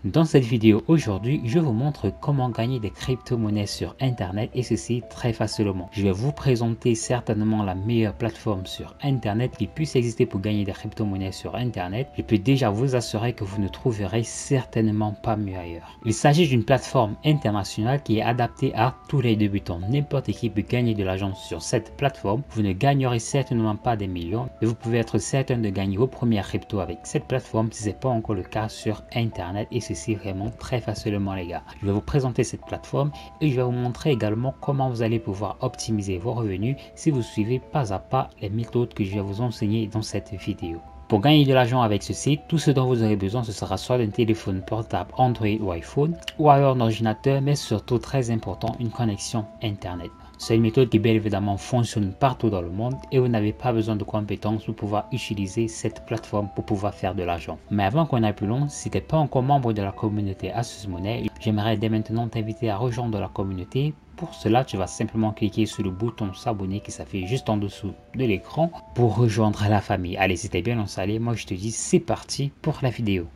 Dans cette vidéo aujourd'hui, je vous montre comment gagner des crypto-monnaies sur internet et ceci très facilement. Je vais vous présenter certainement la meilleure plateforme sur internet qui puisse exister pour gagner des crypto-monnaies sur internet. Je peux déjà vous assurer que vous ne trouverez certainement pas mieux ailleurs. Il s'agit d'une plateforme internationale qui est adaptée à tous les débutants. N'importe qui peut gagner de l'argent sur cette plateforme. Vous ne gagnerez certainement pas des millions, mais vous pouvez être certain de gagner vos premières cryptos avec cette plateforme si ce n'est pas encore le cas sur internet et ceci vraiment très facilement les gars. Je vais vous présenter cette plateforme et je vais vous montrer également comment vous allez pouvoir optimiser vos revenus si vous suivez pas à pas les méthodes que je vais vous enseigner dans cette vidéo. Pour gagner de l'argent avec ce site, tout ce dont vous aurez besoin, ce sera soit d'un téléphone portable Android ou iPhone, ou alors un ordinateur, mais surtout très important, une connexion Internet. C'est une méthode qui bien évidemment fonctionne partout dans le monde et vous n'avez pas besoin de compétences pour pouvoir utiliser cette plateforme pour pouvoir faire de l'argent. Mais avant qu'on aille plus loin, si tu n'es pas encore membre de la communauté Asus Money, j'aimerais dès maintenant t'inviter à rejoindre la communauté. Pour cela, tu vas simplement cliquer sur le bouton s'abonner qui s'affiche juste en dessous de l'écran pour rejoindre la famille. Allez, si t'es bien installé, moi je te dis c'est parti pour la vidéo.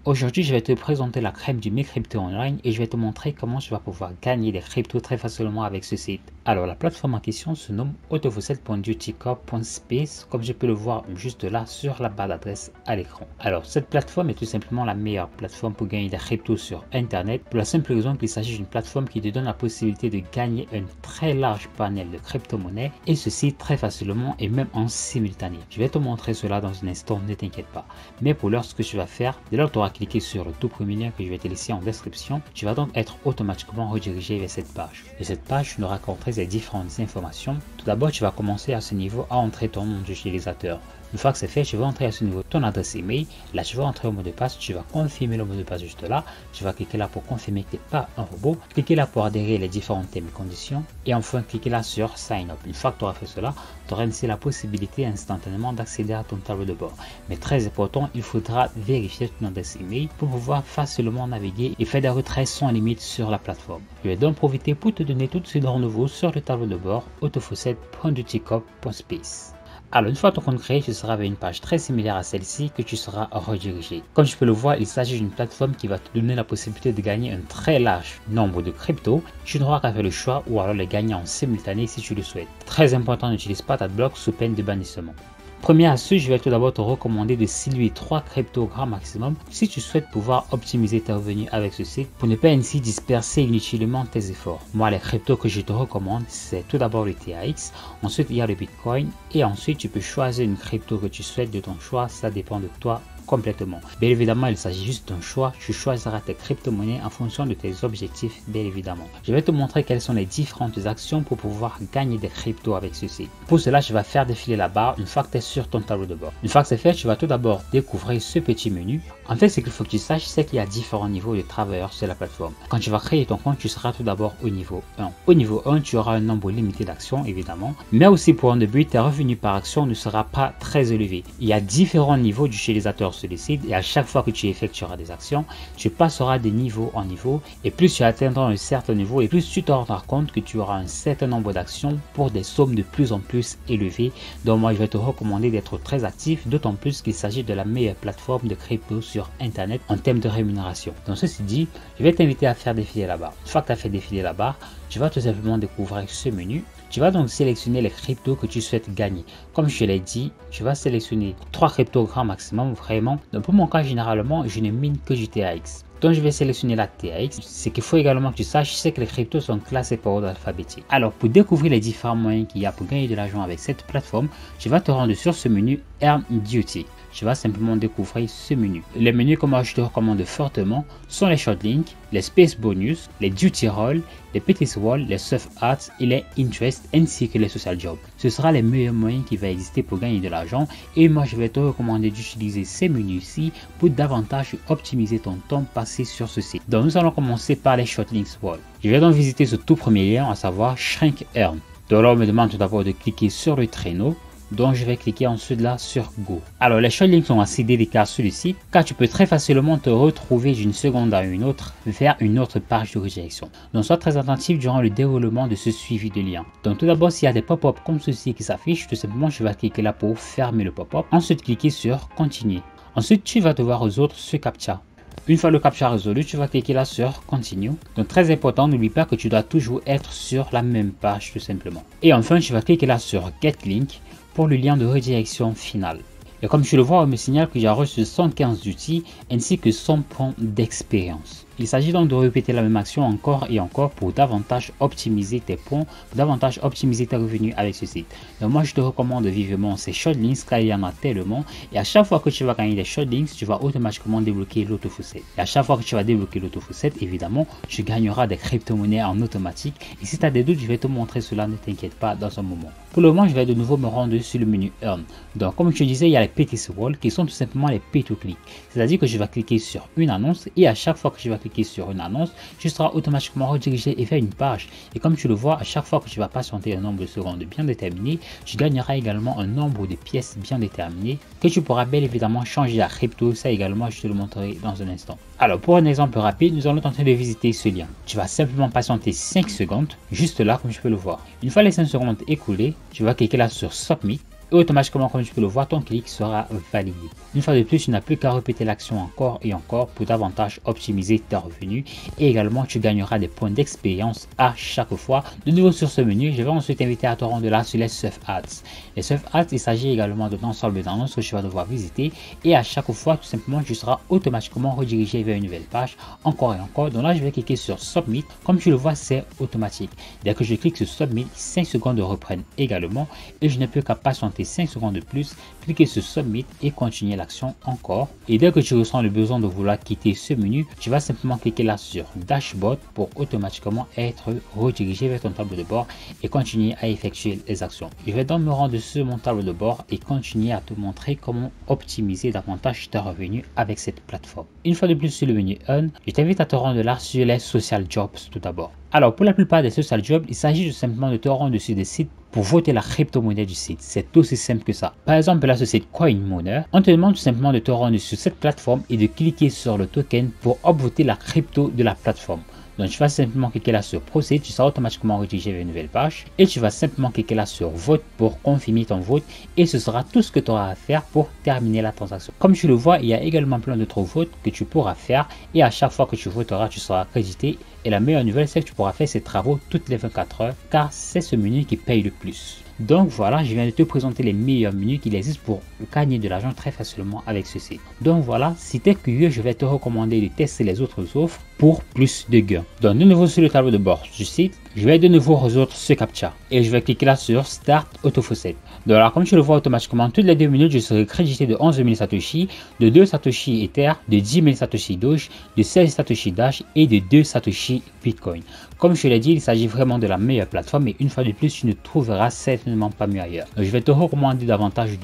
Aujourd'hui, je vais te présenter la crème du MyCrypto Online et je vais te montrer comment tu vas pouvoir gagner des cryptos très facilement avec ce site. Alors, la plateforme en question se nomme autofosset.dutycorp.space comme je peux le voir juste là sur la barre d'adresse à l'écran. Alors, cette plateforme est tout simplement la meilleure plateforme pour gagner des cryptos sur Internet pour la simple raison qu'il s'agit d'une plateforme qui te donne la possibilité de gagner un très large panel de crypto-monnaies et ceci très facilement et même en simultané. Je vais te montrer cela dans un instant, ne t'inquiète pas. Mais pour l'heure, ce que tu vas faire, dès lors tu auras cliquer sur le tout premier lien que je vais te laisser en description, tu vas donc être automatiquement redirigé vers cette page. Et cette page, tu nous raconterai ces différentes informations. Tout d'abord, tu vas commencer à ce niveau à entrer ton nom d'utilisateur. Une fois que c'est fait, tu vas entrer à ce niveau ton adresse email. Là, tu vas entrer au mot de passe. Tu vas confirmer le mot de passe juste là. Tu vas cliquer là pour confirmer que tu n'es pas un robot. Cliquer là pour adhérer les différents thèmes et conditions. Et enfin, cliquer là sur Sign Up. Une fois que tu auras fait cela, tu auras ainsi la possibilité instantanément d'accéder à ton tableau de bord. Mais très important, il faudra vérifier ton adresse email pour pouvoir facilement naviguer et faire des retraits sans limite sur la plateforme. Je vais donc profiter pour te donner tout de suite de renouveau sur le tableau de bord autofosset.dutycorp.space. Alors, une fois ton compte créé, tu seras vers une page très similaire à celle-ci que tu seras redirigé. Comme tu peux le voir, il s'agit d'une plateforme qui va te donner la possibilité de gagner un très large nombre de cryptos. Tu n'auras qu'à faire le choix ou alors les gagner en simultané si tu le souhaites. Très important, n'utilise pas d'adblock sous peine de bannissement. Première astuce, je vais tout d'abord te recommander de cibler 3 cryptos grand maximum si tu souhaites pouvoir optimiser tes revenus avec ce site pour ne pas ainsi disperser inutilement tes efforts. Moi, les cryptos que je te recommande, c'est tout d'abord le TRX, ensuite il y a le Bitcoin et ensuite tu peux choisir une crypto que tu souhaites de ton choix, ça dépend de toi complètement. Bien évidemment, il s'agit juste d'un choix. Tu choisiras tes crypto-monnaies en fonction de tes objectifs, bien évidemment. Je vais te montrer quelles sont les différentes actions pour pouvoir gagner des cryptos avec ceci. Pour cela, je vais faire défiler la barre une fois que tu es sur ton tableau de bord. Une fois que c'est fait, tu vas tout d'abord découvrir ce petit menu. En fait, ce qu'il faut que tu saches, c'est qu'il y a différents niveaux de travailleurs sur la plateforme. Quand tu vas créer ton compte, tu seras tout d'abord au niveau 1. Au niveau 1, tu auras un nombre limité d'actions, évidemment. Mais aussi pour un début, tes revenus par action ne sera pas très élevé. Il y a différents niveaux d'utilisateurs sur le site et à chaque fois que tu effectueras des actions, tu passeras de niveau en niveau et plus tu atteindras un certain niveau et plus tu te rendras compte que tu auras un certain nombre d'actions pour des sommes de plus en plus élevées. Donc moi je vais te recommander d'être très actif, d'autant plus qu'il s'agit de la meilleure plateforme de crypto sur internet en termes de rémunération. Donc ceci dit, je vais t'inviter à faire défiler la barre. Une fois que tu as fait défiler la barre, tu vas tout simplement découvrir ce menu. Tu vas donc sélectionner les cryptos que tu souhaites gagner. Comme je l'ai dit, tu vas sélectionner 3 cryptos grand maximum vraiment. Donc pour mon cas, généralement, je ne mine que du TRX. Donc je vais sélectionner la TRX. Ce qu'il faut également que tu saches, c'est que les cryptos sont classés par ordre alphabétique. Alors pour découvrir les différents moyens qu'il y a pour gagner de l'argent avec cette plateforme, tu vas te rendre sur ce menu Earn Duty. Tu vas simplement découvrir ce menu. Les menus que moi je te recommande fortement sont les short links, les space bonus, les duty roll, les petits wall, les soft ads et les interest ainsi que les social jobs. Ce sera les meilleurs moyens qui vont exister pour gagner de l'argent et moi je vais te recommander d'utiliser ces menus-ci pour davantage optimiser ton temps passé sur ce site. Donc nous allons commencer par les short links wall. Je vais donc visiter ce tout premier lien, à savoir Shrink Earn. Donc là on me demande tout d'abord de cliquer sur le traîneau. Donc je vais cliquer ensuite là sur Go. Alors les short links sont assez délicats sur le site car tu peux très facilement te retrouver d'une seconde à une autre vers une autre page de redirection. Donc sois très attentif durant le déroulement de ce suivi de lien. Donc tout d'abord s'il y a des pop-up comme ceci qui s'affichent, tout simplement je vais cliquer là pour fermer le pop-up. Ensuite cliquer sur Continuer. Ensuite tu vas devoir résoudre ce CAPTCHA. Une fois le captcha résolu, tu vas cliquer là sur Continue. Donc très important, n'oublie pas que tu dois toujours être sur la même page tout simplement. Et enfin, tu vas cliquer là sur Get Link pour le lien de redirection finale. Et comme tu le vois, on me signale que j'ai reçu 115 outils ainsi que 100 points d'expérience. Il s'agit donc de répéter la même action encore et encore pour davantage optimiser tes points, pour davantage optimiser tes revenus avec ce site. Donc moi je te recommande vivement ces shortlinks car il y en a tellement, et à chaque fois que tu vas gagner des shortlinks, tu vas automatiquement débloquer l'autofaucette. Et à chaque fois que tu vas débloquer l'autofaucette, évidemment, tu gagneras des crypto-monnaies en automatique. Et si tu as des doutes, je vais te montrer cela, ne t'inquiète pas dans un moment. Pour le moment, je vais de nouveau me rendre sur le menu Earn. Donc comme je te disais, il y a les PTC Walls qui sont tout simplement les pay-to-click. C'est-à-dire que je vais cliquer sur une annonce et à chaque fois que tu vas cliquer sur une annonce, tu seras automatiquement redirigé et vers une page. Et comme tu le vois, à chaque fois que tu vas patienter un nombre de secondes bien déterminé, tu gagneras également un nombre de pièces bien déterminé que tu pourras bien évidemment changer à crypto. Ça également, je te le montrerai dans un instant. Alors pour un exemple rapide, nous allons tenter de visiter ce lien. Tu vas simplement patienter 5 secondes, juste là comme tu peux le voir. Une fois les 5 secondes écoulées, tu vas cliquer là sur Submit. Et automatiquement, comme tu peux le voir, ton clic sera validé. Une fois de plus, tu n'as plus qu'à répéter l'action encore et encore pour davantage optimiser tes revenus. Et également, tu gagneras des points d'expérience à chaque fois. De nouveau sur ce menu, je vais ensuite t'inviter à te rendre là sur les Surf Ads. Les Surf Ads, il s'agit également d'un ensemble d'annonces que tu vas devoir visiter. Et à chaque fois, tout simplement, tu seras automatiquement redirigé vers une nouvelle page. Encore et encore. Donc là, je vais cliquer sur Submit. Comme tu le vois, c'est automatique. Dès que je clique sur Submit, 5 secondes reprennent également. Et je n'ai plus qu'à patienter 5 secondes de plus, cliquez sur Submit et continuer l'action encore. Et dès que tu ressens le besoin de vouloir quitter ce menu, tu vas simplement cliquer là sur Dashboard pour automatiquement être redirigé vers ton tableau de bord et continuer à effectuer les actions. Je vais donc me rendre sur mon tableau de bord et continuer à te montrer comment optimiser davantage tes revenus avec cette plateforme. Une fois de plus sur le menu Earn, je t'invite à te rendre là sur les Social Jobs tout d'abord. Alors pour la plupart des social jobs, il s'agit tout simplement de te rendre sur des sites pour voter la crypto-monnaie du site. C'est aussi simple que ça. Par exemple, là, ce site CoinMoner, on te demande tout simplement de te rendre sur cette plateforme et de cliquer sur le token pour upvoter la crypto de la plateforme. Donc tu vas simplement cliquer là sur Proceed, tu seras automatiquement redirigé vers une nouvelle page et tu vas simplement cliquer là sur Vote pour confirmer ton vote et ce sera tout ce que tu auras à faire pour terminer la transaction. Comme tu le vois, il y a également plein d'autres votes que tu pourras faire et à chaque fois que tu voteras, tu seras crédité. Et la meilleure nouvelle, c'est que tu pourras faire ces travaux toutes les 24 heures car c'est ce menu qui paye le plus. Donc voilà, je viens de te présenter les meilleurs menus qu'il existe pour gagner de l'argent très facilement avec ceci. Donc voilà, si tu es curieux, je vais te recommander de tester les autres offres pour plus de gains. Donc de nouveau sur le tableau de bord du site, je vais de nouveau résoudre ce captcha et je vais cliquer là sur Start AutoFaucet. Donc là, comme tu le vois automatiquement, toutes les 2 minutes, je serai crédité de 11 000 Satoshi, de 2 Satoshi Ether, de 10 000 Satoshi Doge, de 16 Satoshi Dash et de 2 Satoshi Bitcoin. Comme je l'ai dit, il s'agit vraiment de la meilleure plateforme et une fois de plus, tu ne trouveras certainement pas mieux ailleurs. Donc, je vais te recommander davantage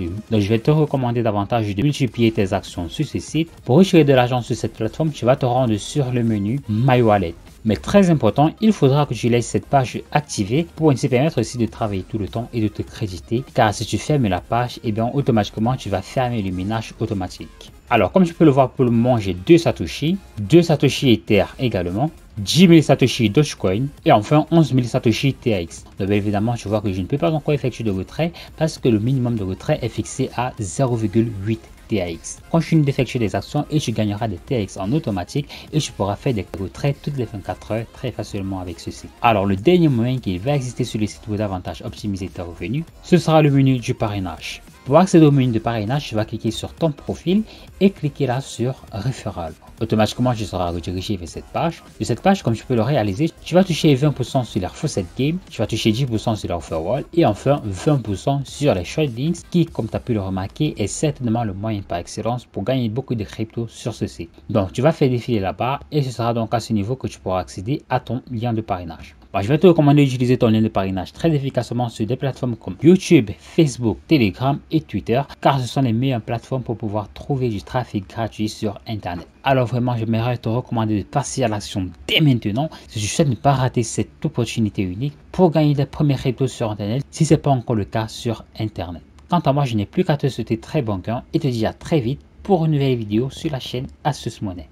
de multiplier tes actions sur ce site. Pour retirer de l'argent sur cette plateforme, tu vas te rendre sur le menu My Wallet. Mais très important, il faudra que tu laisses cette page activée pour ainsi permettre aussi de travailler tout le temps et de te créditer. Car si tu fermes la page, et bien automatiquement tu vas fermer le minage automatique. Alors comme tu peux le voir pour le moment, j'ai 2 Satoshi, 2 Satoshi Ether également, 10 000 Satoshi Dogecoin et enfin 11 000 Satoshi TX. Donc bien évidemment, tu vois que je ne peux pas encore effectuer de retrait parce que le minimum de retrait est fixé à 0,8 TX. Continue d'effectuer des actions et tu gagneras des TX en automatique et tu pourras faire des retraits toutes les 24 heures très facilement avec ceci. Alors le dernier moyen qui va exister sur le site pour davantage optimiser tes revenus, ce sera le menu du parrainage. Pour accéder au menu de parrainage, tu vas cliquer sur ton profil et cliquer là sur Référal. Automatiquement, tu seras redirigé vers cette page. De cette page, comme tu peux le réaliser, tu vas toucher 20% sur leur Faucet Game, tu vas toucher 10% sur leur Firewall et enfin 20% sur les Shortlinks qui, comme tu as pu le remarquer, est certainement le moyen par excellence pour gagner beaucoup de crypto sur ce site. Donc, tu vas faire défiler la barre et ce sera donc à ce niveau que tu pourras accéder à ton lien de parrainage. Je vais te recommander d'utiliser ton lien de parrainage très efficacement sur des plateformes comme YouTube, Facebook, Telegram et Twitter car ce sont les meilleures plateformes pour pouvoir trouver du trafic gratuit sur Internet. Alors vraiment, j'aimerais te recommander de passer à l'action dès maintenant si tu souhaites ne pas rater cette opportunité unique pour gagner des premiers cryptos sur Internet si ce n'est pas encore le cas sur Internet. Quant à moi, je n'ai plus qu'à te souhaiter très bon gain et te dire à très vite pour une nouvelle vidéo sur la chaîne Astuce Monnaie.